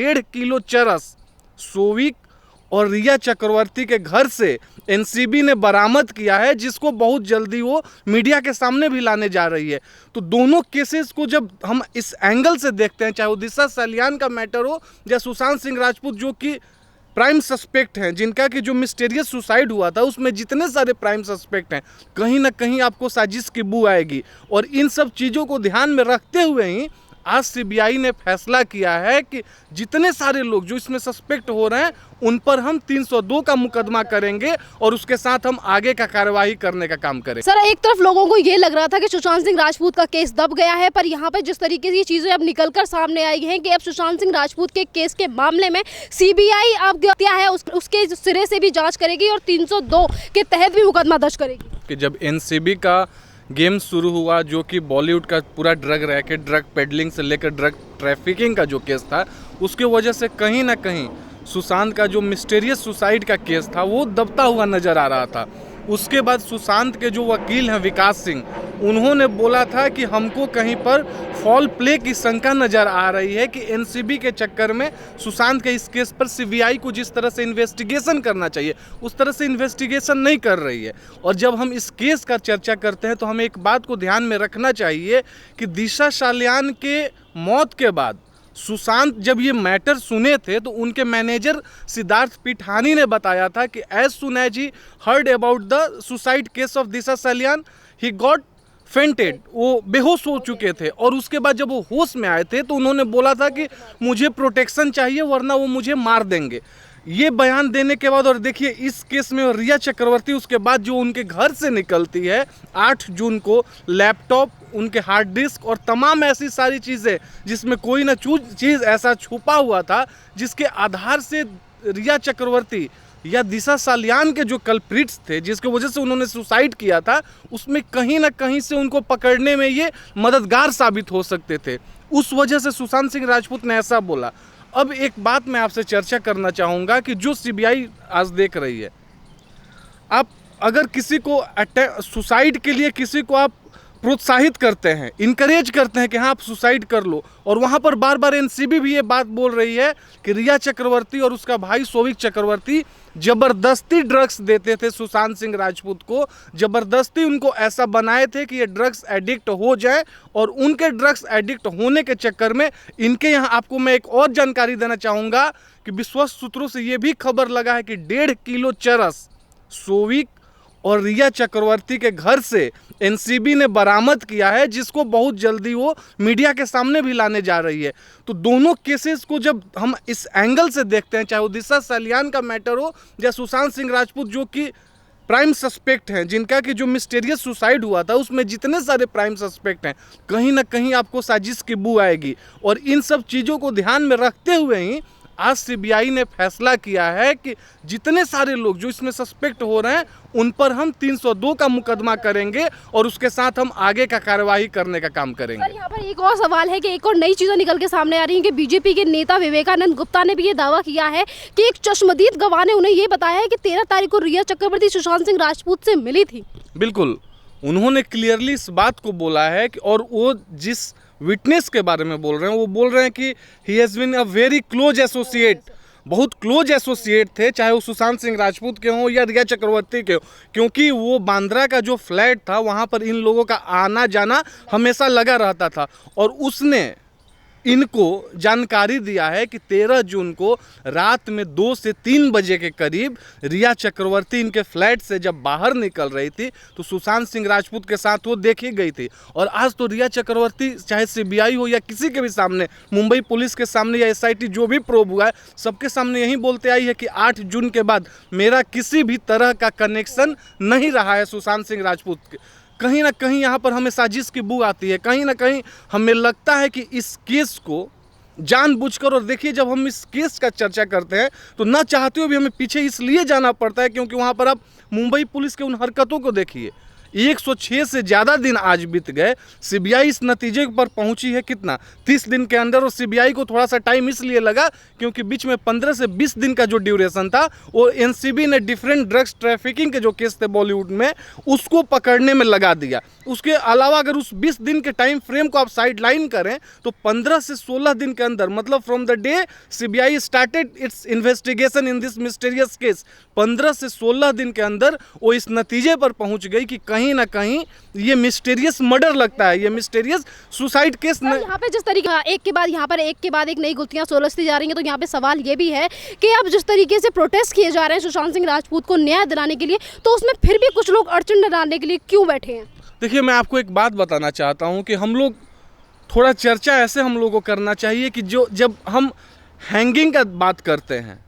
1.5 kilo चरस सोविक और रिया चक्रवर्ती के घर से एनसीबी ने बरामद किया है, जिसको बहुत जल्दी वो मीडिया के सामने भी लाने जा रही है। तो दोनों केसेस को जब हम इस एंगल से देखते हैं, चाहे वो दिशा सलियान का मैटर हो या सुशांत सिंह राजपूत जो कि प्राइम सस्पेक्ट हैं, जिनका कि जो मिस्टीरियस सुसाइड हुआ था उसमें जितने सारे प्राइम सस्पेक्ट हैं, कहीं ना कहीं आपको साजिश की बू आएगी। और इन सब चीज़ों को ध्यान में रखते हुए ही आज सीबीआई ने फैसला किया है कि जितने सारे लोग जो इसमें सस्पेक्ट हो रहे हैं उन पर हम 302 का मुकदमा करेंगे और उसके साथ हम आगे का कार्यवाही करने का काम करें। सर, एक तरफ लोगों को ये लग रहा था कि सुशांत सिंह राजपूत का केस दब गया है, पर यहाँ पर जिस तरीके से ये चीजें अब निकलकर सामने आई हैं कि अब सुशांत सिंह राजपूत के केस के मामले में सीबीआई अब क्या है उसके सिरे से भी जाँच करेगी और 302 के तहत भी मुकदमा दर्ज करेगी। कि जब एनसीबी का गेम शुरू हुआ, जो कि बॉलीवुड का पूरा ड्रग रैकेट, ड्रग पेडलिंग से लेकर ड्रग ट्रैफिकिंग का जो केस था, उसके वजह से कहीं ना कहीं सुशांत का जो मिस्टीरियस सुसाइड का केस था वो दबता हुआ नज़र आ रहा था। उसके बाद सुशांत के जो वकील हैं विकास सिंह, उन्होंने बोला था कि हमको कहीं पर फॉल प्ले की शंका नज़र आ रही है कि एनसीबी के चक्कर में सुशांत के इस केस पर सीबीआई को जिस तरह से इन्वेस्टिगेशन करना चाहिए उस तरह से इन्वेस्टिगेशन नहीं कर रही है। और जब हम इस केस का चर्चा करते हैं तो हमें एक बात को ध्यान में रखना चाहिए कि दिशा सलियान के मौत के बाद सुशांत जब ये मैटर सुने थे तो उनके मैनेजर सिद्धार्थ पिठानी ने बताया था कि as soon as he heard about the suicide case of Disha Salian he got fainted, वो बेहोश हो चुके थे। और उसके बाद जब वो होश में आए थे तो उन्होंने बोला था कि मुझे प्रोटेक्शन चाहिए वरना वो मुझे मार देंगे। ये बयान देने के बाद, और देखिए इस केस में रिया चक्रवर्ती उसके बाद जो उनके घर से निकलती है 8 जून को लैपटॉप, उनके हार्ड डिस्क और तमाम ऐसी सारी चीज़ें जिसमें कोई ना चीज़ ऐसा छुपा हुआ था जिसके आधार से रिया चक्रवर्ती या दिशा सलियान के जो कल्प्रिट्स थे जिसकी वजह से उन्होंने सुसाइड किया था, उसमें कहीं ना कहीं से उनको पकड़ने में ये मददगार साबित हो सकते थे। उस वजह से सुशांत सिंह राजपूत ने ऐसा बोला। अब एक बात मैं आपसे चर्चा करना चाहूँगा कि जो सीबीआई आज देख रही है, आप अगर किसी को सुसाइड के लिए किसी को आप प्रोत्साहित करते हैं, इनकरेज करते हैं कि हाँ आप सुसाइड कर लो, और वहाँ पर बार बार एनसीबी भी ये बात बोल रही है कि रिया चक्रवर्ती और उसका भाई सोविक चक्रवर्ती ज़बरदस्ती ड्रग्स देते थे सुशांत सिंह राजपूत को, ज़बरदस्ती उनको ऐसा बनाए थे कि ये ड्रग्स एडिक्ट हो जाए, और उनके ड्रग्स एडिक्ट होने के चक्कर में इनके यहाँ, आपको मैं एक और जानकारी देना चाहूँगा कि विश्वस्त सूत्रों से ये भी खबर लगा है कि 1.5 किलो चरस सोविक और रिया चक्रवर्ती के घर से एनसीबी ने बरामद किया है, जिसको बहुत जल्दी वो मीडिया के सामने भी लाने जा रही है। तो दोनों केसेस को जब हम इस एंगल से देखते हैं, चाहे वो दिशा सलियान का मैटर हो या सुशांत सिंह राजपूत जो कि प्राइम सस्पेक्ट हैं, जिनका कि जो मिस्टीरियस सुसाइड हुआ था उसमें जितने सारे प्राइम सस्पेक्ट हैं, कहीं ना कहीं आपको साजिश की बू आएगी। और इन सब चीज़ों को ध्यान में रखते हुए ही आज सीबीआई ने फैसला किया है कि जितने सारे लोग जो इसमें सस्पेक्ट हो रहे हैं उन पर हम 302 का मुकदमा करेंगे और उसके साथ हम आगे का कार्यवाही करने का काम करेंगे। सर, यहाँ पर एक और सवाल है कि एक और नई चीज़ें निकल के सामने आ रही हैं कि बीजेपी के नेता विवेकानंद गुप्ता ने भी ये दावा किया है कि एक चश्मदीद गवाह ने उन्हें ये बताया है कि 13 तारीख को रिया चक्रवर्ती सुशांत सिंह राजपूत से मिली थी। बिल्कुल, उन्होंने क्लियरली इस बात को बोला है कि, और वो जिस विटनेस के बारे में बोल रहे हैं वो बोल रहे हैं कि he has been a very close associate, बहुत क्लोज एसोसिएट थे, चाहे वो सुशांत सिंह राजपूत के हों या रिया चक्रवर्ती के हो, क्योंकि वो बांद्रा का जो फ्लैट था वहाँ पर इन लोगों का आना जाना हमेशा लगा रहता था। और उसने इनको जानकारी दिया है कि 13 जून को रात में 2 से 3 बजे के करीब रिया चक्रवर्ती इनके फ्लैट से जब बाहर निकल रही थी तो सुशांत सिंह राजपूत के साथ वो देखी गई थी। और आज तो रिया चक्रवर्ती चाहे सीबीआई हो या किसी के भी सामने, मुंबई पुलिस के सामने या एसआईटी जो भी प्रोब हुआ है, सबके सामने यही बोलते आई है कि 8 जून के बाद मेरा किसी भी तरह का कनेक्शन नहीं रहा है सुशांत सिंह राजपूत के। कहीं ना कहीं यहाँ पर हमें साजिश की बू आती है, कहीं ना कहीं हमें लगता है कि इस केस को जानबूझकर, और देखिए जब हम इस केस का चर्चा करते हैं तो ना चाहते हुए भी हमें पीछे इसलिए जाना पड़ता है क्योंकि वहाँ पर आप मुंबई पुलिस के उन हरकतों को देखिए। 106 से ज़्यादा दिन आज बीत गए, सीबीआई इस नतीजे पर पहुंची है कितना, 30 दिन के अंदर। और सीबीआई को थोड़ा सा टाइम इसलिए लगा क्योंकि बीच में 15 से 20 दिन का जो ड्यूरेशन था, वो एनसीबी ने डिफरेंट ड्रग्स ट्रैफिकिंग के जो केस थे बॉलीवुड में, उसको पकड़ने में लगा दिया। उसके अलावा अगर उस 20 दिन के टाइम फ्रेम को आप साइड लाइन करें तो 15 से 16 दिन के अंदर, मतलब from the day CBI started it's investigation in this mysterious case, 15 से 16 दिन के अंदर वो इस नतीजे पर पहुंच गई कि कहीं ना कहीं ये मिस्टीरियस मर्डर लगता है, ये मिस्टीरियस सुसाइड केस। यहाँ पे जिस तरीके एक के बाद एक नई गुत्थियां सुलझती जा रही हैं, तो यहाँ पे सवाल ये भी है कि अब जिस तरीके से प्रोटेस्ट किए जा रहे हैं सुशांत सिंह राजपूत को न्याय दिलाने के लिए, तो उसमें फिर भी कुछ लोग अड़चन डालने के लिए क्यों बैठे हैं? देखिए, मैं आपको एक बात बताना चाहता हूँ कि हम लोग थोड़ा चर्चा ऐसे हम लोगों को करना चाहिए कि जब हम हैंगिंग का बात करते हैं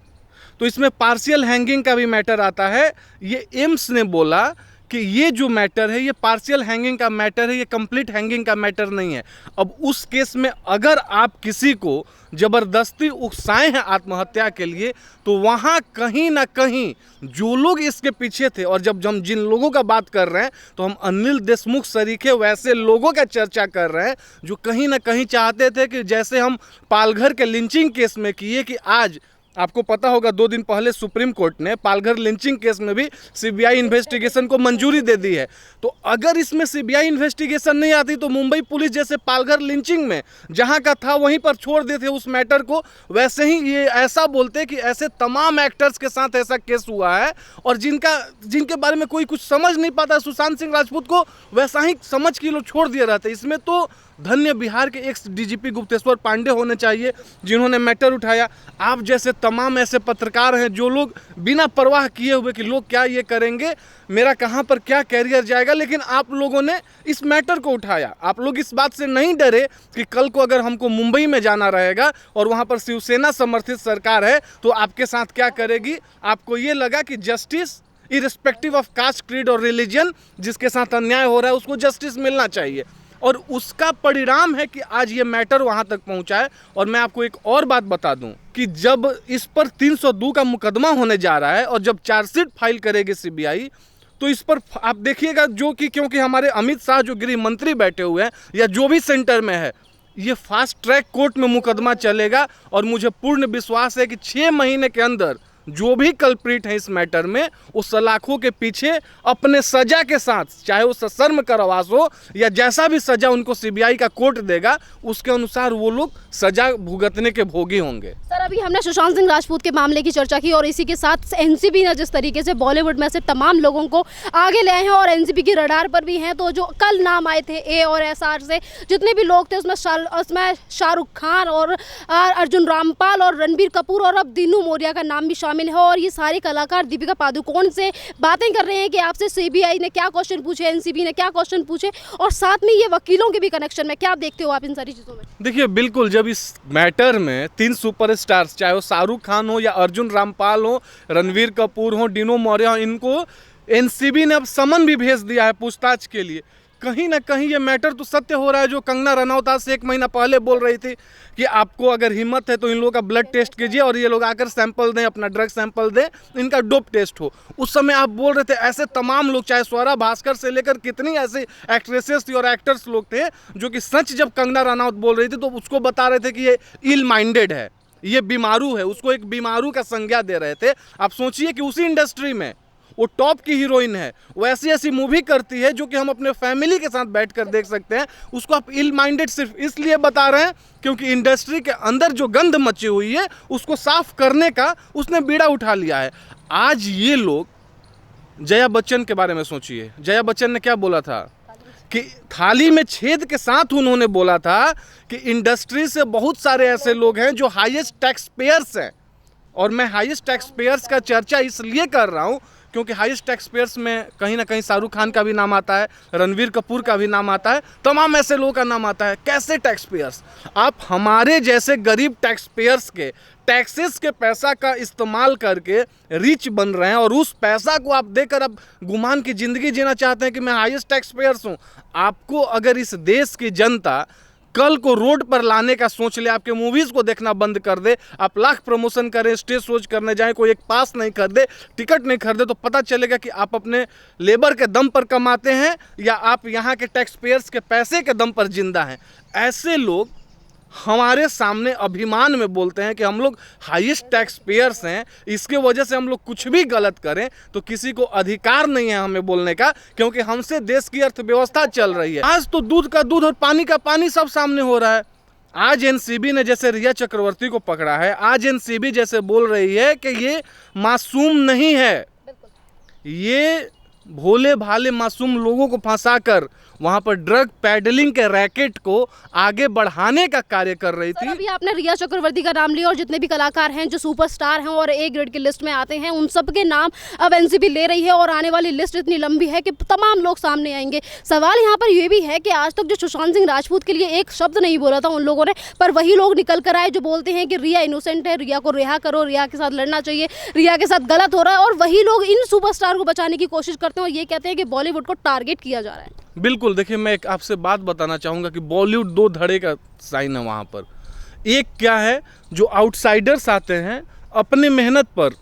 तो इसमें पार्शियल हैंगिंग का भी मैटर आता है। ये एम्स ने बोला कि ये जो मैटर है ये पार्शियल हैंगिंग का मैटर है, ये कंप्लीट हैंगिंग का मैटर नहीं है। अब उस केस में अगर आप किसी को ज़बरदस्ती उकसाए हैं आत्महत्या के लिए, तो वहाँ कहीं ना कहीं जो लोग इसके पीछे थे, और जब हम जिन लोगों का बात कर रहे हैं तो हम अनिल देशमुख सरीखे वैसे लोगों का चर्चा कर रहे हैं जो कहीं ना कहीं चाहते थे कि जैसे हम पालघर के लिंचिंग केस में किए, कि आज आपको पता होगा 2 दिन पहले सुप्रीम कोर्ट ने पालघर लिंचिंग केस में भी सीबीआई इन्वेस्टिगेशन को मंजूरी दे दी है। तो अगर इसमें सीबीआई इन्वेस्टिगेशन नहीं आती तो मुंबई पुलिस जैसे पालघर लिंचिंग में जहां का था वहीं पर छोड़ देते उस मैटर को, वैसे ही ये ऐसा बोलते कि ऐसे तमाम एक्टर्स के साथ ऐसा केस हुआ है और जिनके बारे में कोई कुछ समझ नहीं पाता, सुशांत सिंह राजपूत को वैसा ही समझ के लोग छोड़ दिए रहते। इसमें तो धन्य बिहार के एक्स डीजीपी गुप्तेश्वर पांडे होने चाहिए जिन्होंने मैटर उठाया। आप जैसे तमाम ऐसे पत्रकार हैं जो लोग बिना परवाह किए हुए कि लोग क्या ये करेंगे, मेरा कहाँ पर क्या कैरियर जाएगा, लेकिन आप लोगों ने इस मैटर को उठाया। आप लोग इस बात से नहीं डरे कि कल को अगर हमको मुंबई में जाना रहेगा और वहाँ पर शिवसेना समर्थित सरकार है तो आपके साथ क्या करेगी। आपको ये लगा कि justice irrespective of caste, creed और रिलीजन, जिसके साथ अन्याय हो रहा है उसको जस्टिस मिलना चाहिए, और उसका परिणाम है कि आज ये मैटर वहां तक पहुंचा है। और मैं आपको एक और बात बता दूं कि जब इस पर 302 का मुकदमा होने जा रहा है और जब चार्जशीट फाइल करेगी सीबीआई, तो इस पर आप देखिएगा जो कि क्योंकि हमारे अमित शाह जो गृह मंत्री बैठे हुए हैं या जो भी सेंटर में है, ये फास्ट ट्रैक कोर्ट में मुकदमा चलेगा। और मुझे पूर्ण विश्वास है कि 6 महीने के अंदर जो भी कल्प्रिट है इस मैटर में, उस सलाखों के पीछे अपने सजा के साथ, चाहे वो सशर्म कारावास हो या जैसा भी सजा उनको सीबीआई का कोर्ट देगा, उसके अनुसार वो लोग सजा भुगतने के भोगी होंगे। सर, अभी हमने सुशांत सिंह राजपूत के मामले की चर्चा की और इसी के साथ एनसीबी ने जिस तरीके से बॉलीवुड में से तमाम लोगों को आगे ले आए हैं और एनसीबी की रडार पर भी हैं, तो जो कल नाम आए थे ए और एसआर से जितने भी लोग थे उसमें शाहरुख खान और अर्जुन रामपाल और रणबीर कपूर और अब दीनू मौर्य का नाम भी शामिल है। और ये सारे कलाकार दीपिका पादुकोण से बातें कर रहे हैं कि आपसे सीबीआई ने क्या क्वेश्चन पूछे, एनसीबी ने क्या क्वेश्चन पूछे, और साथ में ये वकीलों के भी कनेक्शन में क्या देखते हो आप इन सारी चीज़ों में? देखिए, बिल्कुल, जब इस मैटर में 3 सुपरस्टार्स, चाहे वो शाहरुख खान हो या अर्जुन रामपाल हो, रणवीर कपूर हो, डीनू मौर्य हो, इनको एनसीबी ने अब समन भी भेज दिया है पूछताछ के लिए। कहीं ना कहीं ये मैटर तो सत्य हो रहा है जो कंगना रनौत आज से 1 महीना पहले बोल रही थी कि आपको अगर हिम्मत है तो इन लोगों का ब्लड टेस्ट कीजिए और ये लोग आकर सैंपल दें, अपना ड्रग सैंपल दें, इनका डोप टेस्ट हो। उस समय आप बोल रहे थे ऐसे तमाम लोग, चाहे स्वरा भास्कर से लेकर कितनी ऐसे एक्ट्रेसेस और एक्टर्स लोग थे जो कि सच जब कंगना रनौत बोल रही थी तो उसको बता रहे थे कि ये इल माइंडेड है, ये बीमारू है, उसको एक बीमारू का संज्ञा दे रहे थे। आप सोचिए कि उसी इंडस्ट्री में वो टॉप की हीरोइन है, वो ऐसी ऐसी मूवी करती है जो कि हम अपने फैमिली के साथ बैठकर देख सकते हैं, उसको आप इल माइंडेड सिर्फ इसलिए बता रहे हैं क्योंकि इंडस्ट्री के अंदर जो गंध मची हुई है उसको साफ करने का उसने बीड़ा उठा लिया है। आज ये लोग, जया बच्चन के बारे में सोचिए, जया बच्चन ने क्या बोला था कि थाली में छेद के साथ उन्होंने बोला था कि इंडस्ट्री से बहुत सारे ऐसे लोग हैं जो हाईएस्ट टैक्स पेयर्स हैं। और मैं हाईएस्ट टैक्स पेयर्स का चर्चा इसलिए कर रहा हूं क्योंकि हाईएस्ट टैक्स पेयर्स में कहीं ना कहीं शाहरुख खान का भी नाम आता है, रणवीर कपूर का भी नाम आता है, तमाम ऐसे लोगों का नाम आता है। कैसे टैक्स पेयर्स? आप हमारे जैसे गरीब टैक्स पेयर्स के टैक्सेस के पैसा का इस्तेमाल करके रिच बन रहे हैं और उस पैसा को आप देकर अब गुमान की ज़िंदगी जीना चाहते हैं कि मैं हाईएस्ट टैक्स पेयर्स हूँ। आपको अगर इस देश की जनता कल को रोड पर लाने का सोच ले, आपके मूवीज़ को देखना बंद कर दे, आप लाख प्रमोशन करें, स्टेज शोज करने जाएं, कोई एक पास नहीं खरीदे, टिकट नहीं खरीदे, तो पता चलेगा कि आप अपने लेबर के दम पर कमाते हैं या आप यहाँ के टैक्स पेयर्स के पैसे के दम पर जिंदा हैं। ऐसे लोग हमारे सामने अभिमान में बोलते हैं कि हम लोग हाईएस्ट टैक्स पेयर्स हैं, इसके वजह से हम लोग कुछ भी गलत करें तो किसी को अधिकार नहीं है हमें बोलने का, क्योंकि हमसे देश की अर्थव्यवस्था चल रही है। आज तो दूध का दूध और पानी का पानी सब सामने हो रहा है। आज एनसीबी ने जैसे रिया चक्रवर्ती को पकड़ा है, आज एनसीबी जैसे बोल रही है कि ये मासूम नहीं है, ये भोले भाले मासूम लोगों को फंसाकर वहां पर ड्रग पैडलिंग के रैकेट को आगे बढ़ाने का कार्य कर रही थी। अभी आपने रिया चक्रवर्ती का नाम लिया और जितने भी कलाकार हैं जो सुपरस्टार हैं और ए ग्रेड की लिस्ट में आते हैं, उन सब के नाम अब एनसीबी ले रही है और आने वाली लिस्ट इतनी लंबी है कि तमाम लोग सामने आएंगे। सवाल यहाँ पर ये भी है कि आज तक जो सुशांत सिंह राजपूत के लिए एक शब्द नहीं बोला था उन लोगों ने, पर वही लोग निकल कर आए जो बोलते हैं कि रिया इनोसेंट है, रिया को रिहा करो, रिया के साथ लड़ना चाहिए, रिया के साथ गलत हो रहा है, और वही लोग इन सुपरस्टार को बचाने की कोशिश करते हैं और ये कहते हैं कि बॉलीवुड को टारगेट किया जा रहा है। बिल्कुल, देखिए मैं एक आपसे बात बताना चाहूँगा कि बॉलीवुड दो धड़े का साइन है वहाँ पर। एक क्या है, जो आउटसाइडर्स आते हैं अपने मेहनत पर,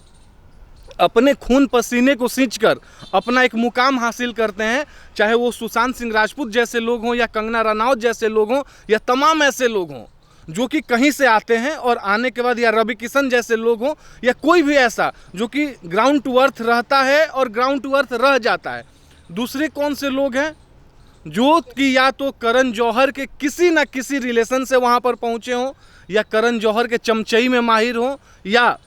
अपने खून पसीने को सींचकर अपना एक मुकाम हासिल करते हैं, चाहे वो सुशांत सिंह राजपूत जैसे लोग हों या कंगना रनौत जैसे लोग हों या तमाम ऐसे लोग हों जो कि कहीं से आते हैं और आने के बाद, या रवि किशन जैसे लोग हों या कोई भी ऐसा जो कि ग्राउंड टू अर्थ रहता है और ग्राउंड टू अर्थ रह जाता है। दूसरे कौन से लोग हैं जो कि या तो करण जौहर के किसी ना किसी रिलेशन से वहाँ पर पहुँचे हों, या करण जौहर के चमचई में माहिर हों, या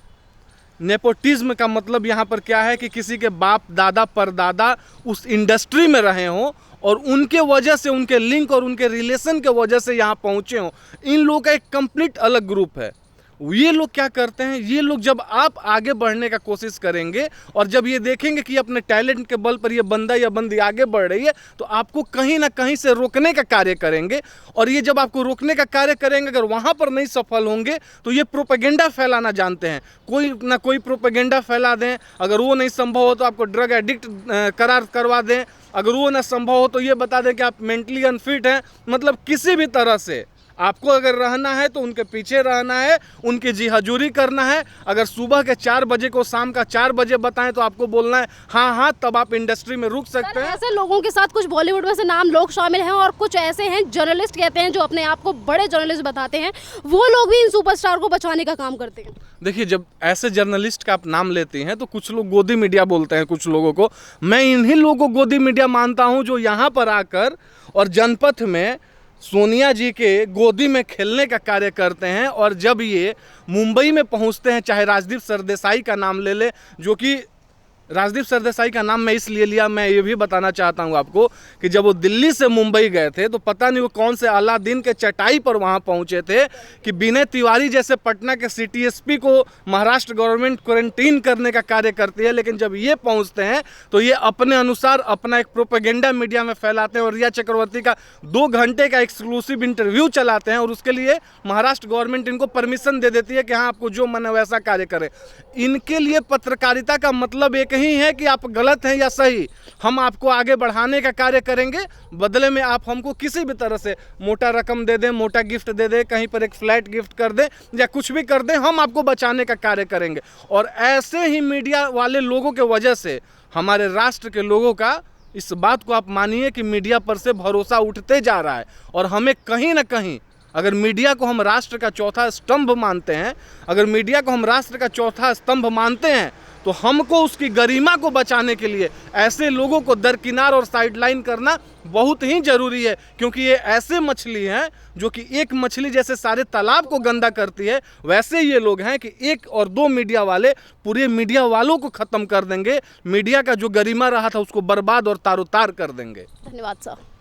नेपोटिज्म का मतलब यहाँ पर क्या है कि किसी के बाप दादा परदादा उस इंडस्ट्री में रहे हों और उनके वजह से, उनके लिंक और उनके रिलेशन के वजह से यहाँ पहुँचे हों। इन लोगों का एक कंप्लीट अलग ग्रुप है। ये लोग क्या करते हैं, ये लोग जब आप आगे बढ़ने का कोशिश करेंगे और जब ये देखेंगे कि अपने टैलेंट के बल पर ये बंदा या बंदी आगे बढ़ रही है, तो आपको कहीं ना कहीं से रोकने का कार्य करेंगे। और ये जब आपको रोकने का कार्य करेंगे, अगर वहाँ पर नहीं सफल होंगे तो ये प्रोपेगेंडा फैलाना जानते हैं, कोई ना कोई प्रोपेगेंडा फैला दें। अगर वो नहीं संभव हो तो आपको ड्रग एडिक्ट करार करवा दें, अगर वो ना संभव हो तो ये बता दें कि आप मेंटली अनफिट हैं। मतलब किसी भी तरह से आपको अगर रहना है तो उनके पीछे रहना है, उनकी जी हजूरी करना है। अगर सुबह के 4 बजे को शाम का 4 बजे बताएं तो आपको बोलना है हाँ हाँ, तब आप इंडस्ट्री में रुक सकते हैं। ऐसे लोगों के साथ कुछ बॉलीवुड में से नाम लोग शामिल हैं और कुछ ऐसे हैं जर्नलिस्ट कहते हैं जो अपने आप को बड़े जर्नलिस्ट बताते हैं, वो लोग भी इन सुपरस्टार को बचाने का काम करते हैं। देखिए, जब ऐसे जर्नलिस्ट का आप नाम लेते हैं तो कुछ लोग गोदी मीडिया बोलते हैं कुछ लोगों को। मैं इन्हीं लोगों को गोदी मीडिया मानता हूँ जो यहाँ पर आकर और जनपथ में सोनिया जी के गोदी में खेलने का कार्य करते हैं। और जब ये मुंबई में पहुंचते हैं, चाहे राजदीप सरदेसाई का नाम ले ले, जो कि राजदीप सरदेसाई का नाम मैं इसलिए लिया, मैं ये भी बताना चाहता हूँ आपको कि जब वो दिल्ली से मुंबई गए थे तो पता नहीं वो कौन से अलादीन के चटाई पर वहाँ पहुँचे थे कि विनय तिवारी जैसे पटना के सिटी एसपी को महाराष्ट्र गवर्नमेंट क्वारंटीन करने का कार्य करती है। लेकिन जब ये पहुँचते हैं तो ये अपने अनुसार अपना एक प्रोपेगेंडा मीडिया में फैलाते हैं और रिया चक्रवर्ती का 2 घंटे का एक्सक्लूसिव इंटरव्यू चलाते हैं और उसके लिए महाराष्ट्र गवर्नमेंट इनको परमिशन दे देती है कि हाँ, आपको जो मन है वैसा कार्य करें। इनके लिए पत्रकारिता का मतलब एक ही है कि आप गलत हैं या सही, हम आपको आगे बढ़ाने का कार्य करेंगे, बदले में आप हमको किसी भी तरह से मोटा रकम दे दें, मोटा गिफ्ट दे दें, कहीं पर एक फ्लैट गिफ्ट कर दें या कुछ भी कर दें, हम आपको बचाने का कार्य करेंगे। और ऐसे ही मीडिया वाले लोगों के वजह से हमारे राष्ट्र के लोगों का, इस बात को आप मानिए कि मीडिया पर से भरोसा उठते जा रहा है। और हमें कहीं ना कहीं, अगर मीडिया को हम राष्ट्र का चौथा स्तंभ मानते हैं, अगर मीडिया को हम राष्ट्र का चौथा स्तंभ मानते हैं, तो हमको उसकी गरिमा को बचाने के लिए ऐसे लोगों को दरकिनार और साइडलाइन करना बहुत ही ज़रूरी है। क्योंकि ये ऐसे मछली हैं जो कि एक मछली जैसे सारे तालाब को गंदा करती है, वैसे ये लोग हैं कि 1 और 2 मीडिया वाले पूरे मीडिया वालों को ख़त्म कर देंगे, मीडिया का जो गरिमा रहा था उसको बर्बाद और तारोतार कर देंगे। धन्यवाद सर।